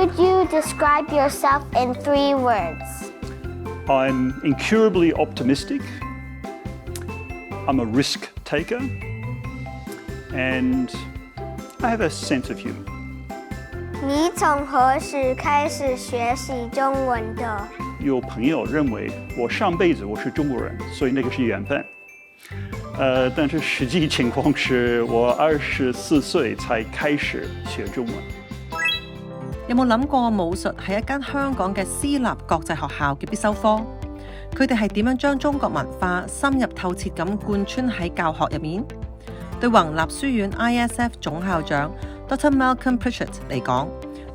could you describe yourself in 3 words? I'm incurably optimistic, I'm a risk taker, and I have a sense of humor. 你从何时开始学习中文的？有朋友认为我上辈子我是中国人，所以那个是缘分。但是实际情況是我24歲才開始學中文。有冇諗過武術係一間香港嘅私立國際學校嘅必修科？佢哋係點樣將中國文化深入透徹咁貫穿喺教學入面？對弘立書院 ISF 總校長 Dr. Malcolm Pritchard 嚟講，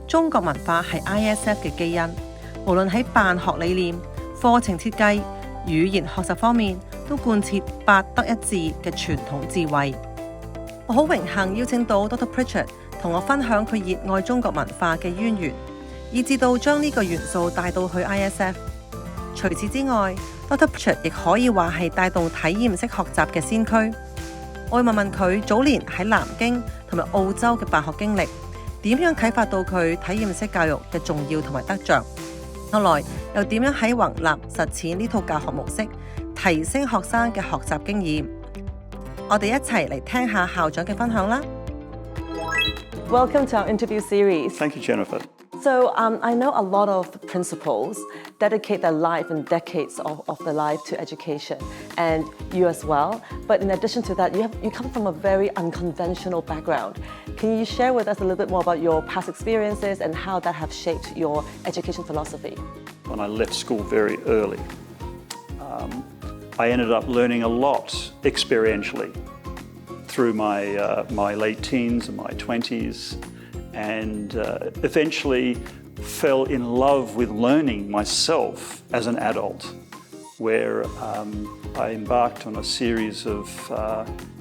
中國文化係 ISF 嘅基因，無論喺辦學理念、課程設計、語言學習方面，都貫徹八德一智嘅傳統智慧。我好榮幸邀請到 Dr. Pritchard 同我分享佢熱愛中國文化嘅淵源，以至到將呢個元素帶到去 ISF。除此之外 ，Dr. Pritchard 亦可以話係帶動體驗式學習嘅先驅。我會問問佢早年喺南京同埋澳洲嘅辦學經歷，點樣啟發到佢體驗式教育嘅重要同埋得着。後來又點樣喺弘立實踐呢套教學模式，提升學生嘅學習經驗。我哋一齊嚟聽下校長嘅分享啦。Welcome to our interview series. Thank you, Jennifer. So I know a lot of principals dedicate their life and decades of their life to education, and you as well. But in addition to that, you come from a very unconventional background. Can you share with us a little bit more about your past experiences and how that have shaped your education philosophy? When I left school very early, I ended up learning a lot experientially through my late teens and my 20s, and eventually fell in love with learning myself as an adult, where I embarked on a series of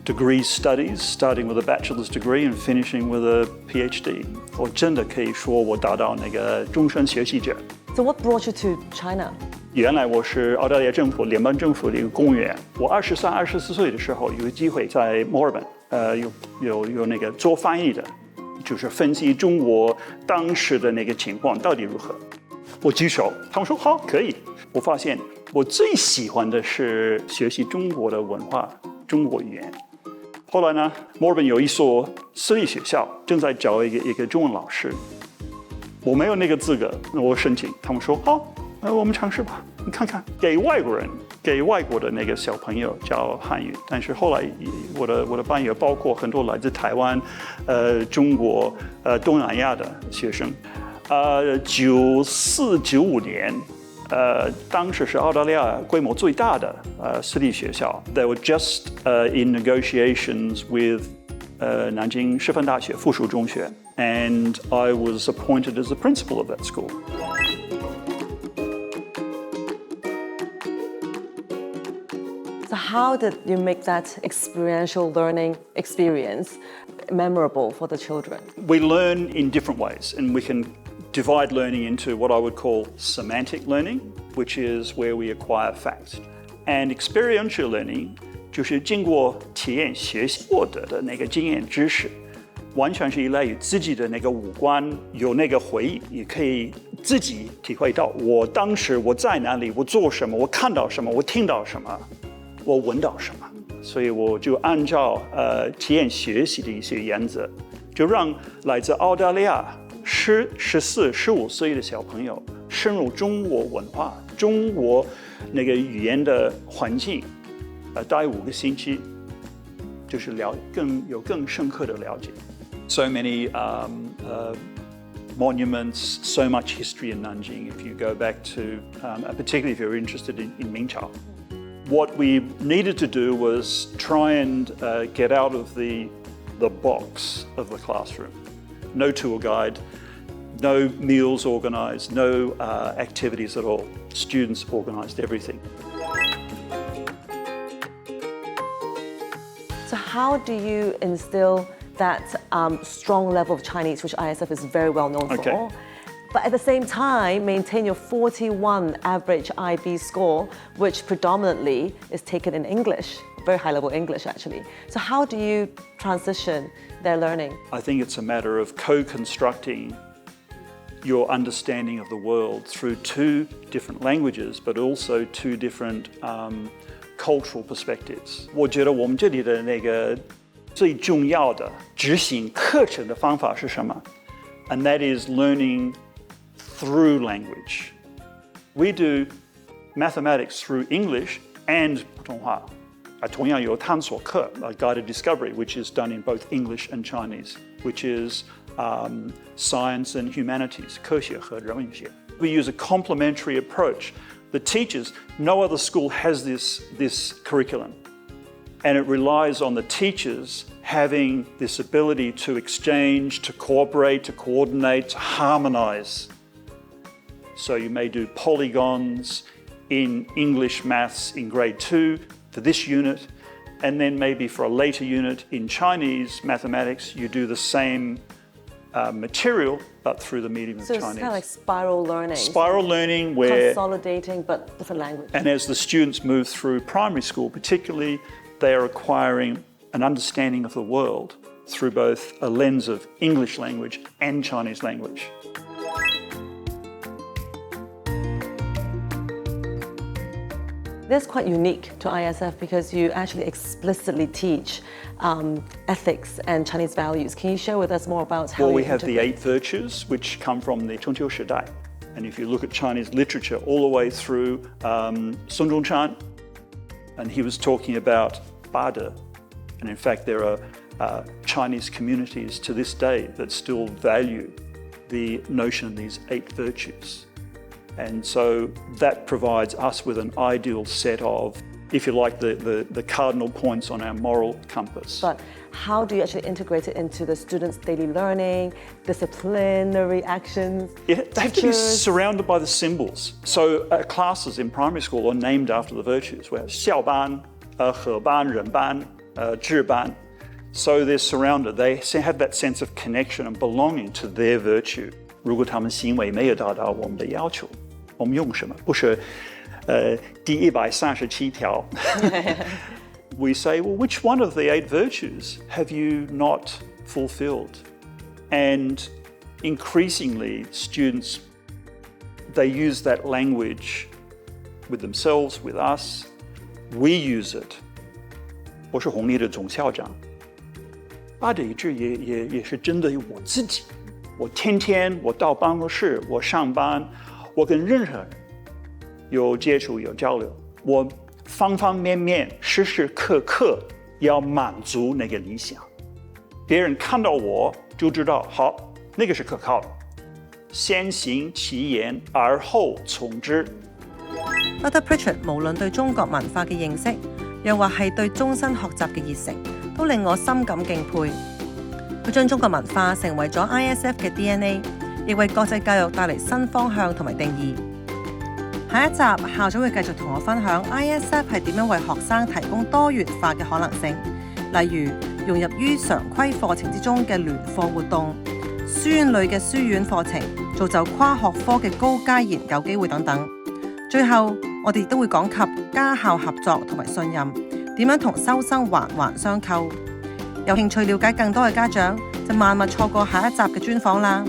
degree studies, starting with a bachelor's degree and finishing with a PhD. 我真的可以说我达到那个终身学习者。So what brought you to China? 原来我是澳大利亚政府联邦政府的一个公务员。我23、24岁的时候有个机会在墨尔本，有那个做翻译的，就是分析中国当时的那个情况到底如何。我举手，他们说好，可以。我发现我最喜欢的是学习中国的文化、中国语言。后来呢，墨尔本有一所私立学校正在找一个中文老师，我没有那个资格，我申请，他们说好。我们尝试吧，你看看，给外国的那个小朋友教汉语，但是后来我的班也包括很多来自台湾、中国、东南亚的学生。94、95年，当时是澳大利亚规模最大的私立学校。They were just in negotiations with 南京师范大学附属中学 ，and I was appointed as the principal of that school. So how did you make that experiential learning experience memorable for the children? We learn in different ways, and we can divide learning into what I would call semantic learning, which is where we acquire facts, and experiential learning, 就是经过体验学习获得的那个经验知识，完全是依赖于自己的那个五官，有那个回忆，也可以自己体会到我当时我在哪里，我做什么，我看到什么，我听到什么。我闻到什么，所以我就按照体验学习的一些原则，就让来自澳大利亚14、15岁的小朋友深入中国文化、中国那个语言的环境，待5个星期，就是更深刻的了解。So many monuments, so much history in Nanjing. If you go back to, particularly if you're interested in Mingqiao. What we needed to do was try and get out of the box of the classroom. No tour guide, no meals organized, no activities at all. Students organized everything. So how do you instill that strong level of Chinese, which ISF is very well known for? But at the same time, maintain your 41 average IB score, which predominantly is taken in English, very high level English actually. So how do you transition their learning? I think it's a matter of co-constructing your understanding of the world through two different languages, but also two different cultural perspectives. 我觉得我们这里的那个最重要的执行课程的方法是什么？ And that is learning through language. We do mathematics through English and 普通话。同样有探索课 guided discovery, which is done in both English and Chinese, which is science and humanities, 科学和人文学。 We use a complementary approach. The teachers, no other school has this curriculum. And it relies on the teachers having this ability to exchange, to cooperate, to coordinate, to harmonize. So you may do polygons in English maths in grade 2 for this unit, and then maybe for a later unit in Chinese mathematics, you do the same material, but through the medium of So Chinese. it's kind of like spiral learning. Spiral learning where, consolidating, but different language. and as the students move through primary school particularly, they are acquiring an understanding of the world through both a lens of English language and Chinese language. That's quite unique to ISF because you actually explicitly teach ethics and Chinese values. Can you share with us more about how Well, you we have the integrate? 8 virtues, which come from the 春秋时代. And if you look at Chinese literature all the way through Sun Zhongshan, and he was talking about 八德. And in fact, there are Chinese communities to this day that still value the notion of these 8 virtues. And so that provides us with an ideal set of, if you like, the cardinal points on our moral compass. But how do you actually integrate it into the students' daily learning, disciplinary actions? Yeah, they have to be teachers? surrounded by the symbols. So classes in primary school are named after the virtues. We have 校班, 合班, 人班, 智班. So they're surrounded. They have that sense of connection and belonging to their virtue. 如果他们行为没有达到我们的要求，我们用什么？不是第137条。We say, well, which one of the 8 virtues have you not fulfilled? And increasingly, students, they use that language with themselves, with us. We use it. 我是弘立的总校长，八德一智也是针对我自己。我天天我到办公室，我上班，我跟任何人有接触有交流，我方方面面时时刻刻要满足那个理想。别人看到我就知道，好，那個是可靠的。先行其言，而後從之。Dr. Pritchard 無論對中國文化嘅認識，又或係對終身學習嘅熱誠，都令我深感敬佩。佢將中國文化成為咗 ISF 嘅 DNA， 亦為國際教育帶嚟新方向同埋定義。下一集校長會繼續同我分享 ISF 係點樣為學生提供多元化嘅可能性，例如融入於常規課程之中嘅聯課活動、書院裏嘅書院課程，造就跨學科嘅高階研究機會等等。最後，我哋亦都會講及家校合作同埋信任，點樣同收生環環相扣。有興趣了解更多嘅家長，就萬勿錯過下一集嘅專訪啦！